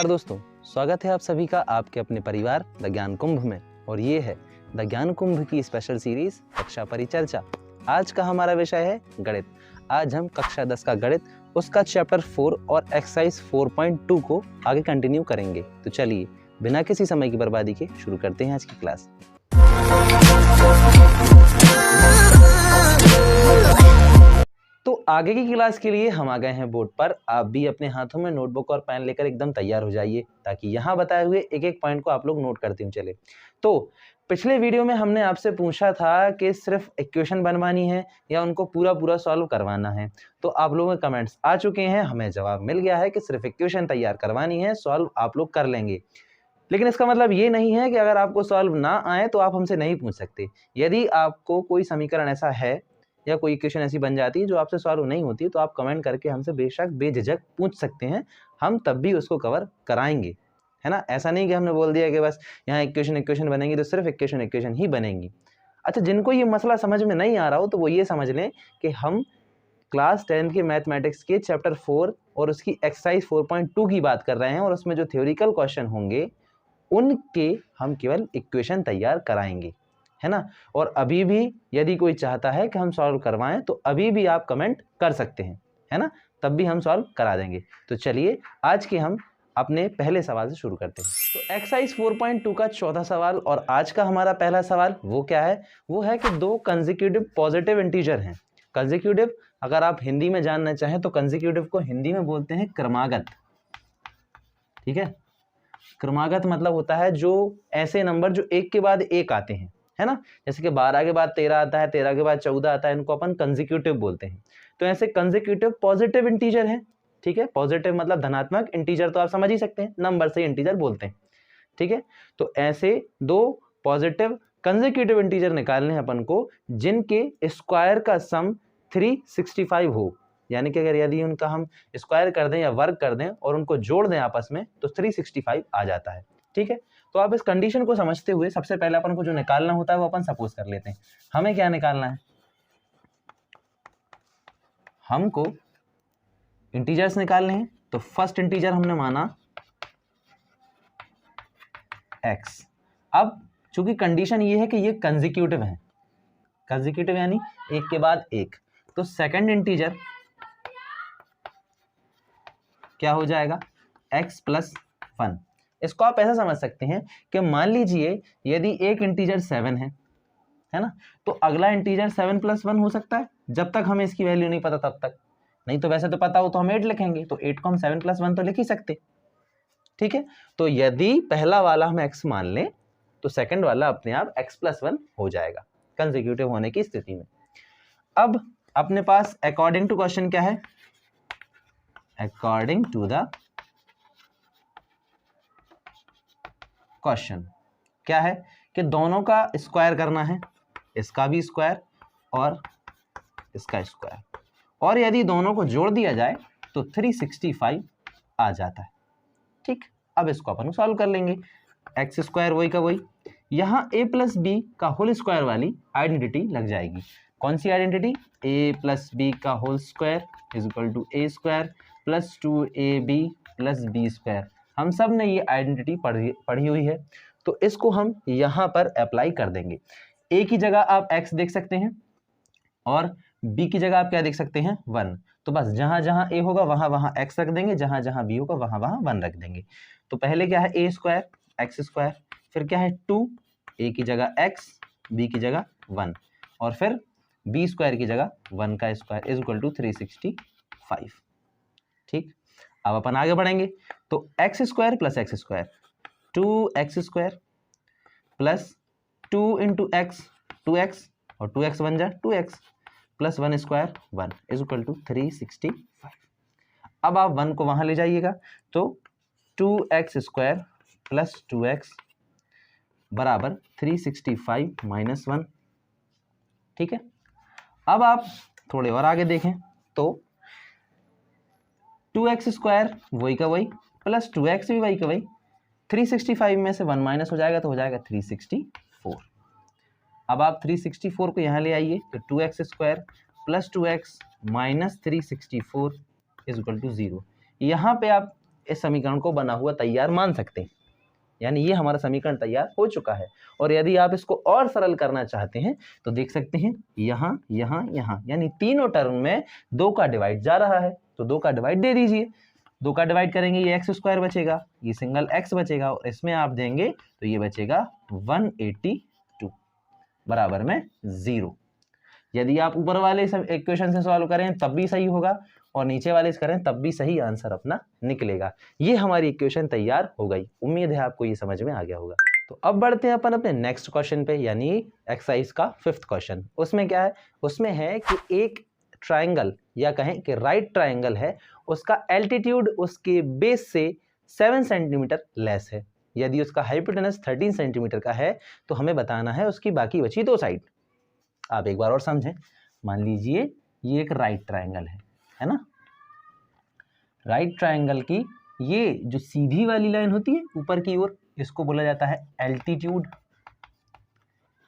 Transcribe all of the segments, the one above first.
नमस्कार दोस्तों, स्वागत है आप सभी का आपके अपने परिवार द ज्ञान कुंभ में। और ये है द ज्ञान कुंभ की स्पेशल सीरीज कक्षा परिचर्चा। आज का हमारा विषय है गणित। आज हम कक्षा 10 का गणित उसका चैप्टर 4 और एक्सरसाइज 4.2 को आगे कंटिन्यू करेंगे। तो चलिए बिना किसी समय की बर्बादी के शुरू करते हैं आज की क्लास। तो आगे की क्लास के लिए हम आ गए हैं बोर्ड पर। आप भी अपने हाथों में नोटबुक और पेन लेकर एकदम तैयार हो जाइए ताकि यहाँ बताए हुए एक एक पॉइंट को आप लोग नोट करते हुए चले। तो पिछले वीडियो में हमने आपसे पूछा था कि सिर्फ इक्वेशन बनवानी है या उनको पूरा सॉल्व करवाना है। तो आप लोगों के कमेंट्स आ चुके हैं, हमें जवाब मिल गया है कि सिर्फ इक्वेशन तैयार करवानी है, सॉल्व आप लोग कर लेंगे। लेकिन इसका मतलब ये नहीं है कि अगर आपको सॉल्व ना आए तो आप हमसे नहीं पूछ सकते। यदि आपको कोई समीकरण ऐसा है या कोई इक्वेशन ऐसी बन जाती है जो आपसे सॉल्व नहीं होती, तो आप कमेंट करके हमसे बेशक बेझिझक पूछ सकते हैं, हम तब भी उसको कवर कराएंगे, है ना। ऐसा नहीं कि हमने बोल दिया कि बस यहाँ इक्वेशन बनेंगी तो सिर्फ इक्वेशन ही बनेंगी। अच्छा, जिनको ये मसला समझ में नहीं आ रहा हो तो वो ये समझ लें कि हम क्लास 10 के मैथमेटिक्स के चैप्टर 4 और उसकी एक्सरसाइज 4.2 की बात कर रहे हैं, और उसमें जो थ्योरिकल क्वेश्चन होंगे उनके हम केवल इक्वेशन तैयार कराएंगे, है ना। और अभी भी यदि कोई चाहता है कि हम सॉल्व करवाएं तो अभी भी आप कमेंट कर सकते हैं, है ना, तब भी हम सॉल्व करा देंगे। तो चलिए आज के हम अपने पहले सवाल से शुरू करते हैं। तो एक्सरसाइज 4.2 का चौथा सवाल और आज का हमारा पहला सवाल वो क्या है, वो है कि दो कंसेक्यूटिव पॉजिटिव इंटीजर हैं। कंसेक्यूटिव अगर आप हिंदी में जानना चाहें तो कंसेक्यूटिव को हिंदी में बोलते हैं क्रमागत, ठीक है। क्रमागत मतलब होता है जो ऐसे नंबर जो एक के बाद एक आते हैं, है ना। जैसे कि 12 के बाद 13 आता है, 13 के बाद 14 आता है, इनको अपन कंसेक्यूटिव बोलते हैं। तो ऐसे कंसेक्यूटिव पॉजिटिव इंटीजर हैं, ठीक है। पॉजिटिव मतलब धनात्मक, इंटीजर तो आप समझ ही सकते हैं, नंबर से इंटीजर बोलते हैं, ठीक है। तो ऐसे दो पॉजिटिव कंसेक्यूटिव इंटीजर निकालने हैं अपन को जिनके स्क्वायर का सम 365 हो, यानी कि अगर यदि उनका हम स्क्वायर कर दें या वर्ग कर दें और उनको जोड़ दें आपस में तो 365 आ जाता है, ठीक है। तो आप इस कंडीशन को समझते हुए सबसे पहले अपन को जो निकालना होता है वो अपन सपोज कर लेते हैं। हमें क्या निकालना है, हमको इंटीजर्स निकालने हैं। तो फर्स्ट इंटीजर हमने माना x। अब चूंकि कंडीशन ये है कि ये कंसेक्यूटिव है, कंसेक्यूटिव यानी एक के बाद एक, तो सेकंड इंटीजर क्या हो जाएगा, x + 1। इसको आप ऐसा समझ सकते हैं कि मान लीजिए यदि एक इंटीजर 7 है ना, तो अगला इंटीजर 7 + 1 हो सकता है, जब तक हमें इसकी वैल्यू नहीं पता तब तक। नहीं तो वैसे तो पता हो तो हम 8 लिखेंगे, तो 8 को हम 7 + 1 तो लिख ही सकते, ठीक है। तो यदि पहला वाला हम x मान लें तो सेकंड वाला अपने आप x + 1 हो जाएगा कंसेक्यूटिव होने की स्थिति में। अब अपने पास अकॉर्डिंग टू क्वेश्चन क्या है, अकॉर्डिंग टू द क्वेश्चन क्या है कि दोनों का स्क्वायर करना है, इसका भी स्क्वायर और इसका स्क्वायर, और यदि दोनों को जोड़ दिया जाए तो 365 आ जाता है, ठीक। अब इसको अपन सॉल्व कर लेंगे। x² वही का वही, यहाँ a + b का होल स्क्वायर वाली आइडेंटिटी लग जाएगी। कौन सी आइडेंटिटी, a + b का whole square = a² + 2ab + b²। हम सब ने ये आइडेंटिटी पढ़ी हुई है, तो इसको हम यहाँ पर अप्लाई कर देंगे। a की जगह आप x देख सकते हैं और b की जगह आप क्या देख सकते हैं, 1। तो बस जहां जहां a होगा वहां वहां x रख देंगे, जहां जहां b होगा वहां वहां 1 रख देंगे। तो पहले क्या है, a² x², फिर क्या है 2, a की जगह x, b की जगह 1, और फिर b² की जगह 1 का स्क्वायर = 365, ठीक। अब अपन आगे बढ़ेंगे तो x² + x², 2x² + 2 × x 2x, और 2x बन जाए 2x + 1² 1 = 365। अब आप 1 को वहां ले जाइएगा तो 2x² + 2x = 365 - 1, ठीक है। अब आप थोड़े और आगे देखें तो 2x² वही का वही + 2x भी वही का वही, 365 में से 1 माइनस हो जाएगा तो हो जाएगा 364। अब आप 364 को यहाँ ले आइए तो 2x² + 2x - 364 = 0। यहाँ पे आप इस समीकरण को बना हुआ तैयार मान सकते हैं। यानी ये हमारा समीकरण तैयार हो चुका है। और यदि आप इसको और सरल करना चाहते हैं तो देख सकते हैं यहाँ यहाँ यहाँ, यानी तीनों टर्म में 2 का डिवाइड जा रहा है, तो 2 का डिवाइड दे दीजिए। 2 का डिवाइड करेंगे, ये एक्स स्क्वायर बचेगा, ये सिंगल एक्स बचेगा, और इसमें आप देंगे तो ये बचेगा 182 बराबर में 0। यदि आप ऊपर वाले सब इक्वेशन से सॉल्व करें तब भी सही होगा, और नीचे वाले से करें तब भी सही आंसर अपना निकलेगा। ये हमारी इक्वेशन तैयार हो गई। उम्मीद है आपको ये समझ में आ गया होगा। तो अब बढ़ते हैं अपन अपने नेक्स्ट क्वेश्चन पे, यानी एक्सरसाइज का 5th क्वेश्चन। उसमें क्या है, उसमें है कि एक ट्राइंगल या कहें कि राइट ट्राइंगल है, उसका एल्टीट्यूड उसके बेस से 7 सेंटीमीटर लेस है। यदि उसका हाइपोटेनस 13 सेंटीमीटर का है तो हमें बताना है उसकी बाकी बची 2 साइड। आप एक बार और समझें। मान लीजिए ये एक राइट ट्राइंगल है ना। राइट ट्राइंगल की ये जो सीधी वाली लाइन होती है ऊपर की ओर, इसको बोला जाता है एल्टीट्यूड,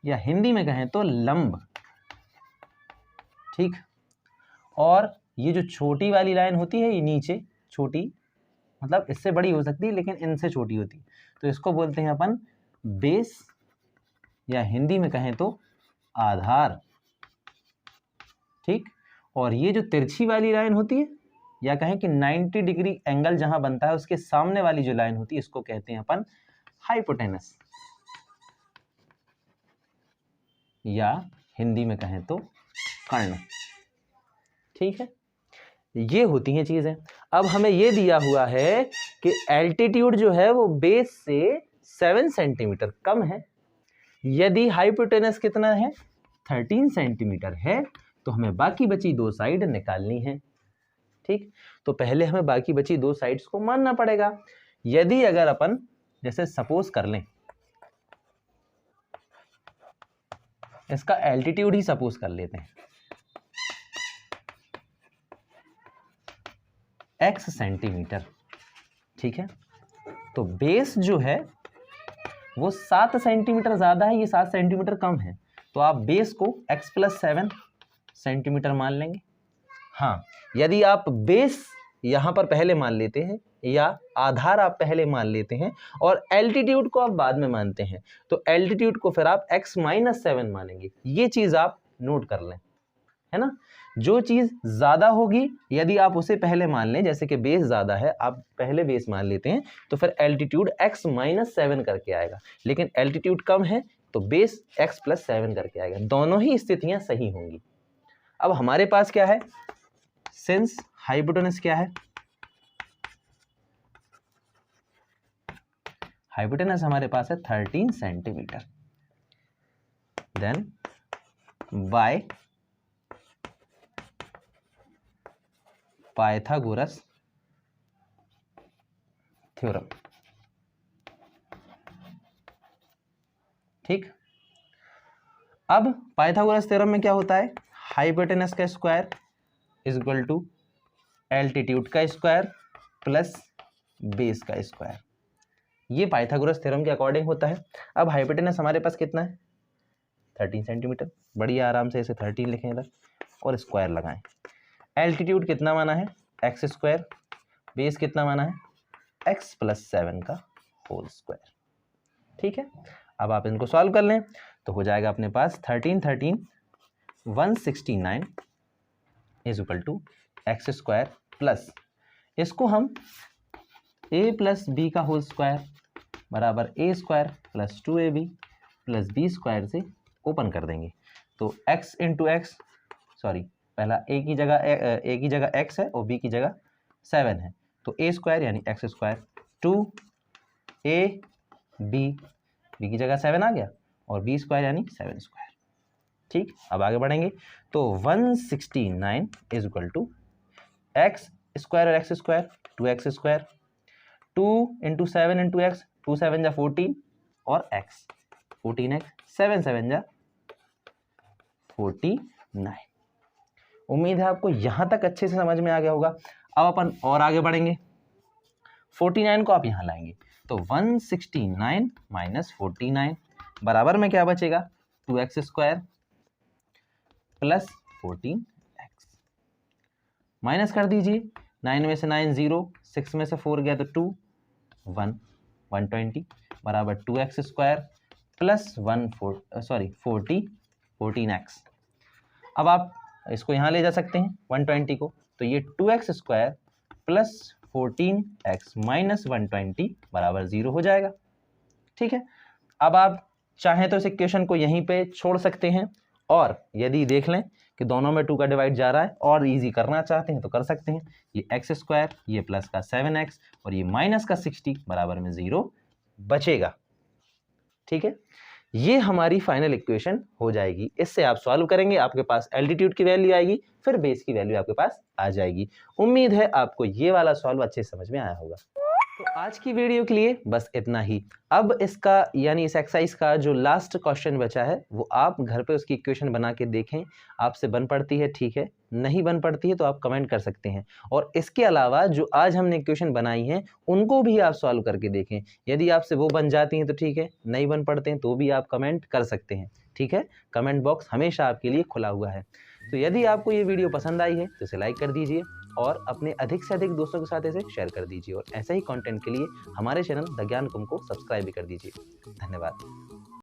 या हिंदी में कहें तो लंब। ठीक। और ये जो छोटी वाली लाइन होती है, ये नीचे छोटी, मतलब इससे बड़ी हो सकती है लेकिन इनसे छोटी होती है, तो इसको बोलते हैं अपन बेस, या हिंदी में कहें तो आधार। ठीक। और ये जो तिरछी वाली लाइन होती है, या कहें कि 90 डिग्री एंगल जहां बनता है उसके सामने वाली जो लाइन होती है, इसको कहते हैं अपन हाइपोटेनस, या हिंदी में कहें तो कर्ण। ठीक है, ये होती हैं चीजें। अब हमें ये दिया हुआ है कि एल्टीट्यूड जो है वो बेस से 7 सेंटीमीटर कम है। यदि हाइपोटेनस कितना है, 13 सेंटीमीटर है, तो हमें बाकी बची 2 साइड निकालनी है। ठीक। तो पहले हमें बाकी बची 2 साइड्स को मानना पड़ेगा। यदि अगर अपन जैसे सपोज कर लें, इसका एल्टीट्यूड ही सपोज कर लेते हैं x सेंटीमीटर। ठीक है, तो बेस जो है वो 7 सेंटीमीटर ज्यादा है, ये 7 सेंटीमीटर कम है, तो आप बेस को x + 7 सेंटीमीटर मान लेंगे। हाँ, यदि आप बेस यहां पर पहले मान लेते हैं, या आधार आप पहले मान लेते हैं और एल्टीट्यूड को आप बाद में मानते हैं, तो एल्टीट्यूड को फिर आप x - 7 मानेंगे। ये चीज आप नोट कर लें, है ना। जो चीज ज्यादा होगी यदि आप उसे पहले मान लें, जैसे कि बेस ज्यादा है, आप पहले बेस मान लेते हैं, तो फिर एल्टीट्यूड x - 7 करके आएगा। लेकिन एल्टीट्यूड कम है तो बेस x + 7 करके आएगा। दोनों ही स्थितियां सही होंगी। अब हमारे पास क्या है, सिंस हाइपोटेनस क्या है, हाइपोटेनस हमारे पास है 13 centimetre, then by Pythagoras theorem. ठीक। अब पाइथागोरस थ्योरम में क्या होता है, हाइपोटेनस का स्क्वायर इक्वल टू एल्टीट्यूड का स्क्वायर प्लस बेस का स्क्वायर। ये पाइथागोरस थ्योरम के अकॉर्डिंग होता है। अब हाइपोटेनस हमारे पास कितना है, 13 सेंटीमीटर। बढ़िया, आराम से इसे 13 लिखें इधर और स्क्वायर लगाएं। एल्टीट्यूड कितना माना है, x²। बेस कितना माना है, x + 7 का होल स्क्वायर। ठीक है, अब आप इनको सॉल्व कर लें तो हो जाएगा अपने पास 13 13 169 = x² प्लस, इसको हम a + b का होल स्क्वायर बराबर a² + 2ab + b² से ओपन कर देंगे। तो x × x, सॉरी, पहला a की जगह x है और b की जगह 7 है, तो a² यानी x², 2ab, b की जगह 7 आ गया, और b² यानी 7²। ठीक, अब आगे बढ़ेंगे तो 169 = x² और x², 2x², 2 × 7 × x, 2 × 7 = 14 और x 14x, 7 × 7 = 49। उम्मीद है आपको यहां तक अच्छे से समझ में आ गया होगा। अब अपन और आगे बढ़ेंगे, 49 को आप यहां लाएंगे तो 169 - 49 बराबर में क्या बचेगा, 2x² + 14x। माइनस कर दीजिए, 9 में से 9 0, 6 में से 4 गया तो 2, 1, 120 बराबर 2x स्क्वायर प्लस 14x। अब आप इसको यहाँ ले जा सकते हैं 120 को, तो ये 2x square plus 14x minus 120 बराबर 0 हो जाएगा। ठीक है, अब आप चाहें तो इस इक्वेशन को यहीं पे छोड़ सकते हैं, और यदि देख लें कि दोनों में 2 का डिवाइड जा रहा है और इजी करना चाहते हैं तो कर सकते हैं। ये x स्क्वायर, ये प्लस का 7x और ये माइनस का 60 बराबर में 0 बचेगा। ठीक है, ये हमारी फाइनल इक्वेशन हो जाएगी। इससे आप सॉल्व करेंगे, आपके पास एल्टीट्यूड की वैल्यू आएगी, फिर बेस की वैल्यू आपके पास आ जाएगी। उम्मीद है आपको ये वाला सॉल्व अच्छे समझ में आया होगा। तो आज की वीडियो के लिए बस इतना ही। अब इसका यानी इस एक्सरसाइज का जो लास्ट क्वेश्चन बचा है वो आप घर पे उसकी इक्वेशन बना के देखें, आपसे बन पड़ती है ठीक है, नहीं बन पड़ती है तो आप कमेंट कर सकते हैं। और इसके अलावा जो आज हमने इक्वेशन बनाई है उनको भी आप सॉल्व करके देखें। यदि आपसे वो बन जाती हैं तो ठीक है, नहीं बन पड़ते हैं तो भी आप कमेंट कर सकते हैं। ठीक है, कमेंट बॉक्स हमेशा आपके लिए खुला हुआ है। तो यदि आपको ये वीडियो पसंद आई है तो इसे लाइक कर दीजिए और अपने अधिक से अधिक दोस्तों के साथ इसे शेयर कर दीजिए, और ऐसे ही कंटेंट के लिए हमारे चैनल द ज्ञान कुंभ को सब्सक्राइब भी कर दीजिए। धन्यवाद।